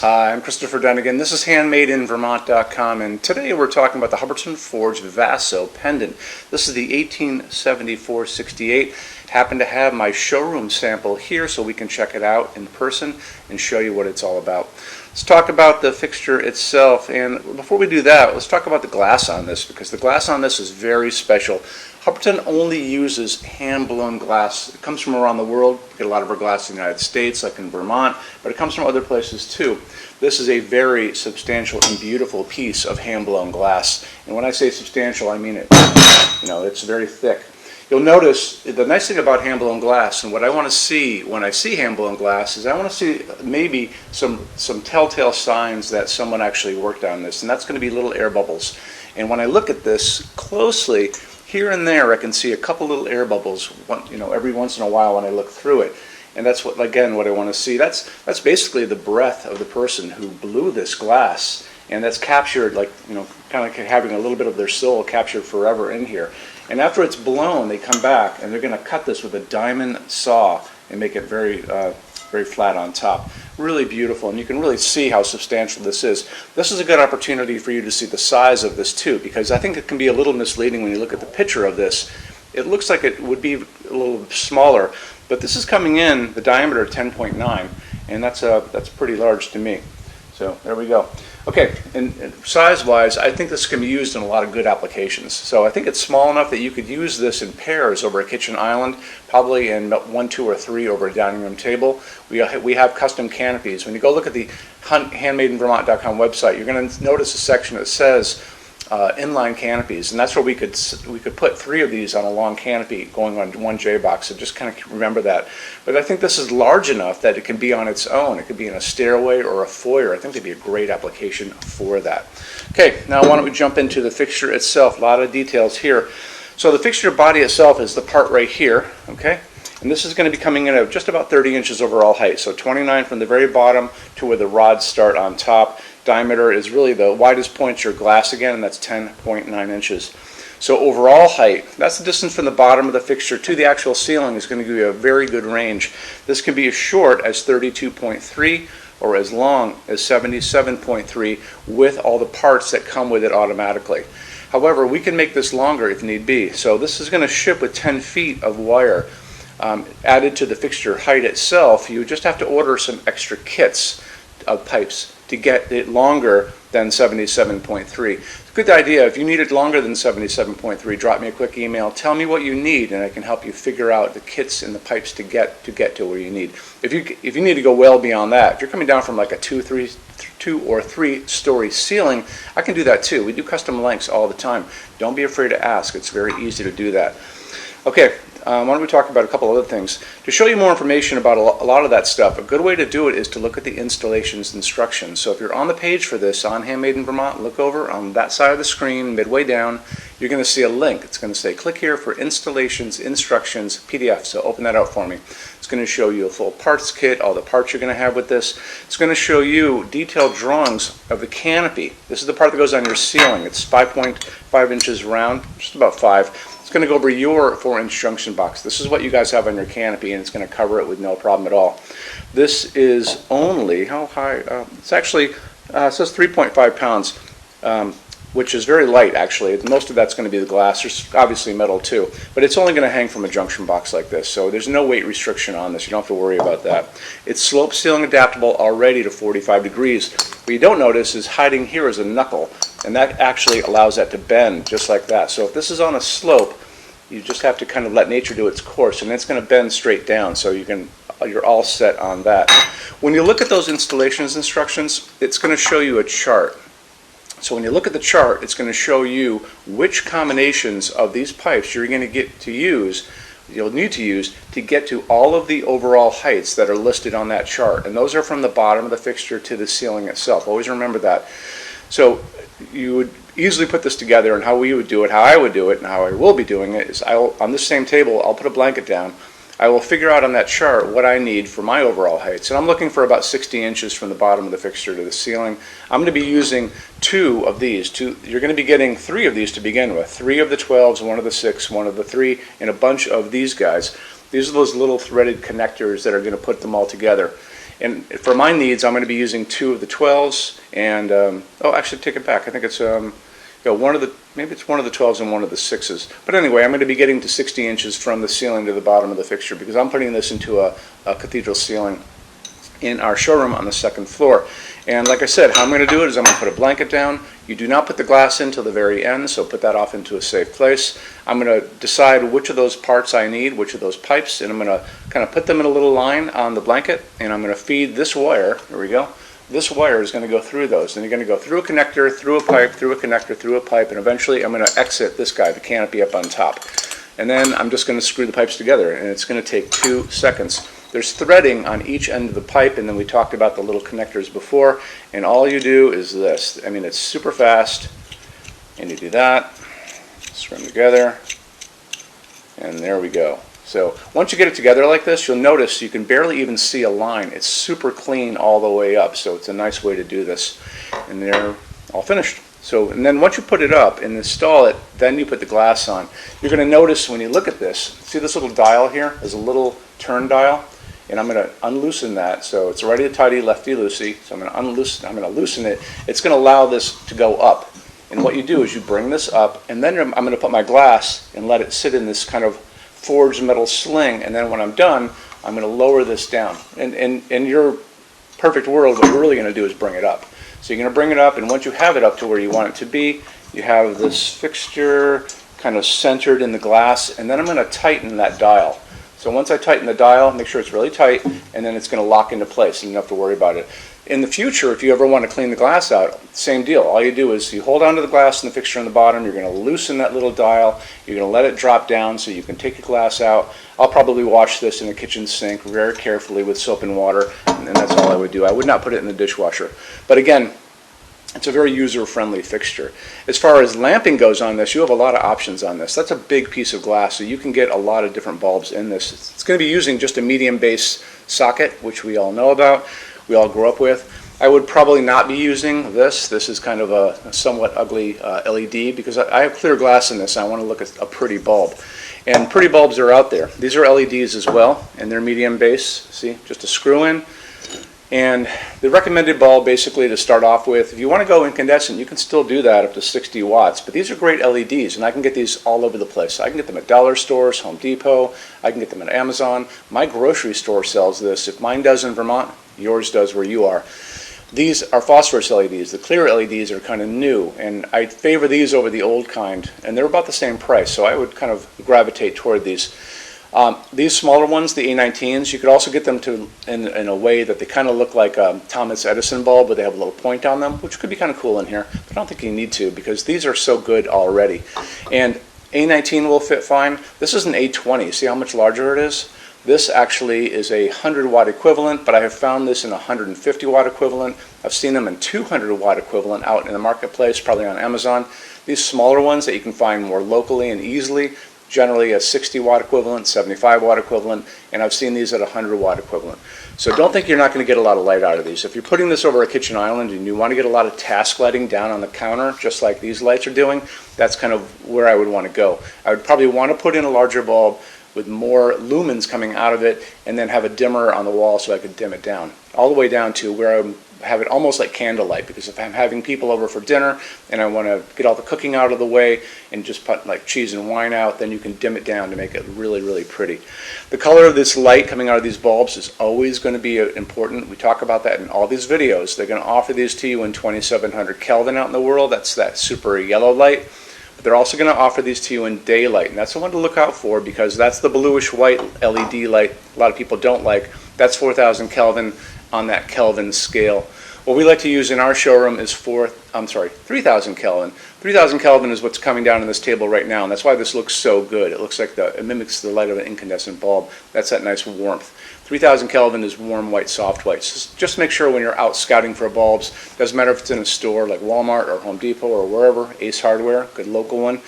Hi, I'm Christopher Dunnigan. This is HandmadeInVermont.com, and today we're talking about the Hubbardton Forge Vaso Pendant. This is the 1874-68. Happen to have my showroom sample here so we can check it out in person and show you what it's all about. Let's talk about the fixture itself, and before we do that, let's talk about the glass on this, because the glass on this is very special. Hubbardton only uses hand-blown glass. It comes from around the world. We get a lot of our glass in the United States, like in Vermont, but it comes from other places too. This is a very substantial and beautiful piece of hand-blown glass. And when I say substantial, I mean it. You know, it's very thick. You'll notice the nice thing about hand-blown glass, and what I want to see when I see hand-blown glass, is I want to see maybe some telltale signs that someone actually worked on this, and that's going to be little air bubbles. And when I look at this closely, here and there I can see a couple little air bubbles, every once in a while when I look through it. And that's what I want to see. That's basically the breath of the person who blew this glass, and that's captured, kind of having a little bit of their soul captured forever in here. And after it's blown, they come back and they're going to cut this with a diamond saw and make it very flat on top. Really beautiful, and you can really see how substantial this is. This is a good opportunity for you to see the size of this too, because I think it can be a little misleading when you look at the picture of this. It looks like it would be a little smaller, but this is coming in the diameter of 10.9, and that's pretty large to me. So there we go. Okay, and size-wise, I think this can be used in a lot of good applications. So I think it's small enough that you could use this in pairs over a kitchen island, probably in 1, 2, or 3 over a dining room table. We have custom canopies. When you go look at the HandmadeInVermont.com website, you're going to notice a section that says inline canopies, and that's where we could put 3 of these on a long canopy going on one J-box, so just kind of remember that. But I think this is large enough that it can be on its own. It could be in a stairway or a foyer. I think it'd be a great application for that. Okay, now why don't we jump into the fixture itself. A lot of details here. So the fixture body itself is the part right here, okay? And this is going to be coming in at just about 30 inches overall height, so 29 from the very bottom to where the rods start on top. Diameter is really the widest point your glass again, and that's 10.9 inches. So overall height, that's the distance from the bottom of the fixture to the actual ceiling, is going to give you a very good range. This can be as short as 32.3 or as long as 77.3 with all the parts that come with it automatically. However, we can make this longer if need be. So this is going to ship with 10 feet of wire added to the fixture height itself. You just have to order some extra kits of pipes to get it longer than 77.3. It's a good idea. If you need it longer than 77.3, drop me a quick email. Tell me what you need, and I can help you figure out the kits and the pipes to get to where you need. If you need to go well beyond that, if you're coming down from like a 2 or 3 story ceiling, I can do that too. We do custom lengths all the time. Don't be afraid to ask. It's very easy to do that. Okay. Why don't we talk about a couple other things. To show you more information about a lot of that stuff, a good way to do it is to look at the installations instructions. So if you're on the page for this on Handmade in Vermont, look over on that side of the screen, midway down, you're going to see a link. It's going to say click here for installations instructions PDF. So open that out for me. It's going to show you a full parts kit, all the parts you're going to have with this. It's going to show you detailed drawings of the canopy. This is the part that goes on your ceiling. It's 5.5 inches round, just about 5. It's going to go over your 4-inch junction box. This is what you guys have on your canopy, and it's going to cover it with no problem at all. This is only, how high? It's actually, it says 3.5 pounds, which is very light actually. Most of that's going to be the glass. There's obviously metal too, but it's only going to hang from a junction box like this, so there's no weight restriction on this. You don't have to worry about that. It's slope ceiling adaptable already to 45 degrees. What you don't notice is hiding here is a knuckle, and that actually allows that to bend just like that. So if this is on a slope, you just have to kind of let nature do its course, and it's going to bend straight down, so you're all set on that. When you look at those installations instructions, it's going to show you a chart. So when you look at the chart, it's going to show you which combinations of these pipes you're going to get to use, you'll need to use to get to all of the overall heights that are listed on that chart. And those are from the bottom of the fixture to the ceiling itself. Always remember that. So you would easily put this together, and how we would do it, how I would do it, and how I will be doing it is on this same table, I'll put a blanket down. I will figure out on that chart what I need for my overall heights, and I'm looking for about 60 inches from the bottom of the fixture to the ceiling. I'm going to be using 2 of these. You're going to be getting 3 of these to begin with. 3 of the 12s, 1 of the 6, 1 of the 3, and a bunch of these guys. These are those little threaded connectors that are going to put them all together. And for my needs, I'm going to be using 2 of the 12s, and oh, actually, take it back. I think it's maybe it's one of the 12s and one of the 6s. But anyway, I'm going to be getting to 60 inches from the ceiling to the bottom of the fixture because I'm putting this into a cathedral ceiling in our showroom on the 2nd floor. And like I said, how I'm going to do it is I'm going to put a blanket down. You do not put the glass in till the very end, so put that off into a safe place. I'm going to decide which of those parts I need, which of those pipes, and I'm going to kind of put them in a little line on the blanket, and I'm going to feed this wire. Here we go. This wire is going to go through those, and you're going to go through a connector, through a pipe, through a connector, through a pipe, and eventually I'm going to exit this guy, the canopy up on top. And then I'm just going to screw the pipes together, and it's going to take 2 seconds. There's threading on each end of the pipe, and then we talked about the little connectors before, and all you do is this. I mean, it's super fast, and you do that, screw them together, and there we go. So once you get it together like this, you'll notice you can barely even see a line. It's super clean all the way up, so it's a nice way to do this. And they're all finished. So, and then once you put it up and install it, then you put the glass on. You're going to notice when you look at this, see this little dial here? There's a little turn dial, and I'm going to unloosen that. So it's righty tighty, lefty loosey. So I'm going to loosen it. It's going to allow this to go up. And what you do is you bring this up, and then I'm going to put my glass and let it sit in this kind of forged metal sling, and then when I'm done, I'm going to lower this down. And in your perfect world, what you're really going to do is bring it up. So you're going to bring it up, and once you have it up to where you want it to be, you have this fixture kind of centered in the glass, and then I'm going to tighten that dial. So once I tighten the dial, make sure it's really tight, and then it's going to lock into place, and you don't have to worry about it. In the future, if you ever want to clean the glass out, same deal. All you do is you hold onto the glass and the fixture on the bottom, you're going to loosen that little dial, you're going to let it drop down so you can take your glass out. I'll probably wash this in the kitchen sink very carefully with soap and water, and that's all I would do. I would not put it in the dishwasher. But again, it's a very user-friendly fixture. As far as lamping goes on this, you have a lot of options on this. That's a big piece of glass, so you can get a lot of different bulbs in this. It's going to be using just a medium base socket, which we all know about, we all grew up with. I would probably not be using this. This is kind of a somewhat ugly LED because I have clear glass in this. I want to look at a pretty bulb. And pretty bulbs are out there. These are LEDs as well, and they're medium base. See, just a screw in. And the recommended bulb basically to start off with, if you want to go incandescent, you can still do that up to 60 watts. But these are great LEDs, and I can get these all over the place. I can get them at dollar stores, Home Depot. I can get them at Amazon. My grocery store sells this. If mine does in Vermont, yours does where you are. These are phosphorus LEDs. The clear LEDs are kind of new, and I favor these over the old kind, and they're about the same price, so I would kind of gravitate toward these. These smaller ones, the A19s, you could also get them to in a way that they kind of look like a Thomas Edison bulb, but they have a little point on them, which could be kind of cool in here, but I don't think you need to because these are so good already. And A19 will fit fine. This is an A20. See how much larger it is? This actually is a 100-watt equivalent, but I have found this in a 150-watt equivalent. I've seen them in 200-watt equivalent out in the marketplace, probably on Amazon. These smaller ones that you can find more locally and easily, generally a 60-watt equivalent, 75-watt equivalent, and I've seen these at a 100-watt equivalent. So don't think you're not going to get a lot of light out of these. If you're putting this over a kitchen island and you want to get a lot of task lighting down on the counter, just like these lights are doing, that's kind of where I would want to go. I would probably want to put in a larger bulb with more lumens coming out of it, and then have a dimmer on the wall so I could dim it down, all the way down to where I have it almost like candlelight, because if I'm having people over for dinner and I want to get all the cooking out of the way and just put like cheese and wine out, then you can dim it down to make it really, really pretty. The color of this light coming out of these bulbs is always going to be important. We talk about that in all these videos. They're going to offer these to you in 2700 Kelvin out in the world. That's that super yellow light. But they're also going to offer these to you in daylight, and that's the one to look out for because that's the bluish white LED light a lot of people don't like. That's 4000 Kelvin on that Kelvin scale. What we like to use in our showroom is 3000 Kelvin. 3000 Kelvin is what's coming down on this table right now, and that's why this looks so good. It looks like it mimics the light of an incandescent bulb. That's that nice warmth. 3000 Kelvin is warm white, soft white. So just make sure when you're out scouting for bulbs, doesn't matter if it's in a store like Walmart or Home Depot or wherever, Ace Hardware, good local one,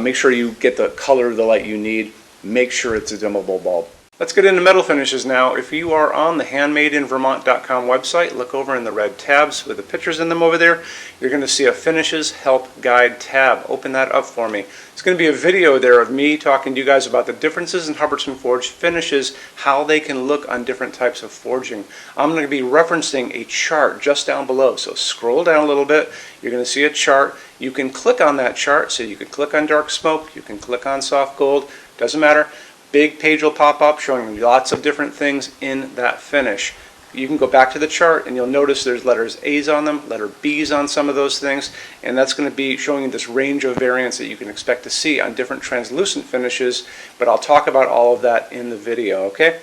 make sure you get the color of the light you need. Make sure it's a dimmable bulb. Let's get into metal finishes now. If you are on the HandmadeInVermont.com website, look over in the red tabs with the pictures in them over there. You're going to see a Finishes Help Guide tab. Open that up for me. It's going to be a video there of me talking to you guys about the differences in Hubbardton Forge finishes, how they can look on different types of forging. I'm going to be referencing a chart just down below, so scroll down a little bit. You're going to see a chart. You can click on that chart, so you can click on dark smoke, you can click on soft gold, doesn't matter. Big page will pop up showing you lots of different things in that finish. You can go back to the chart and you'll notice there's letters A's on them, letter B's on some of those things, and that's going to be showing you this range of variants that you can expect to see on different translucent finishes, but I'll talk about all of that in the video, okay?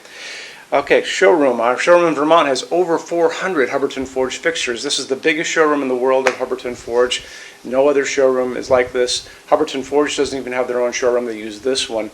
Okay, showroom. Our showroom in Vermont has over 400 Hubbardton Forge fixtures. This is the biggest showroom in the world of Hubbardton Forge. No other showroom is like this. Hubbardton Forge doesn't even have their own showroom. They use this one.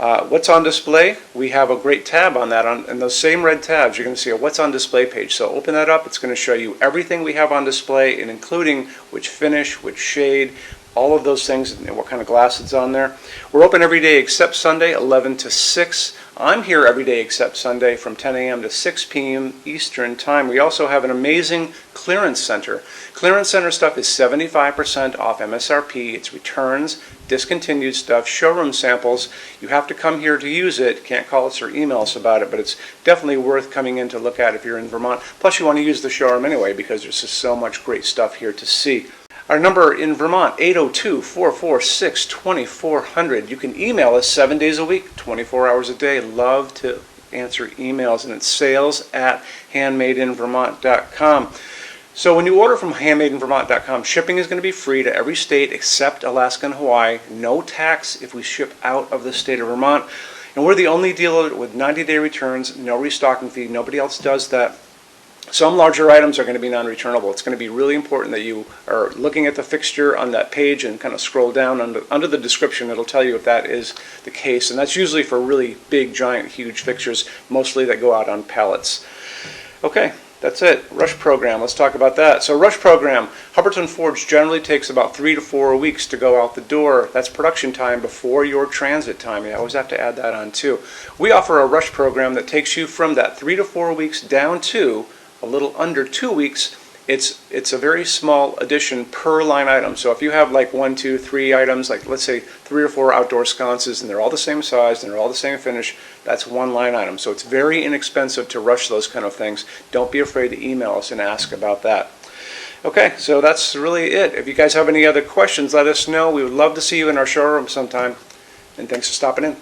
What's on display? We have a great tab on that. And those same red tabs, you're going to see a What's on Display page. So open that up. It's going to show you everything we have on display, and including which finish, which shade, all of those things, and what kind of glass it's on there. We're open every day except Sunday, 11 to 6. I'm here every day except Sunday from 10 a.m. to 6 p.m. Eastern Time. We also have an amazing clearance center. Clearance center stuff is 75% off MSRP. It's returns, discontinued stuff, showroom samples. You have to come here to use it. Can't call us or email us about it, but it's definitely worth coming in to look at if you're in Vermont. Plus you want to use the showroom anyway because there's just so much great stuff here to see. Our number in Vermont, 802-446-2400. You can email us 7 days a week, 24 hours a day. Love to answer emails, and it's sales@HandmadeInVermont.com. So when you order from HandmadeInVermont.com, shipping is going to be free to every state except Alaska and Hawaii. No tax if we ship out of the state of Vermont. And we're the only dealer with 90-day returns, no restocking fee. Nobody else does that. Some larger items are going to be non-returnable. It's going to be really important that you are looking at the fixture on that page and kind of scroll down under the description. It'll tell you if that is the case. And that's usually for really big, giant, huge fixtures, mostly that go out on pallets. Okay, that's it. Rush program. Let's talk about that. So rush program, Hubbardton Forge generally takes about 3 to 4 weeks to go out the door. That's production time before your transit time. You always have to add that on too. We offer a rush program that takes you from that 3 to 4 weeks down to a little under 2 weeks. It's a very small addition per line item. So if you have like 1, 2, 3 items, like let's say 3 or 4 outdoor sconces, and they're all the same size and they're all the same finish, that's one line item. So it's very inexpensive to rush those kind of things. Don't be afraid to email us and ask about that. Okay, so that's really it. If you guys have any other questions, let us know. We would love to see you in our showroom sometime. And thanks for stopping in.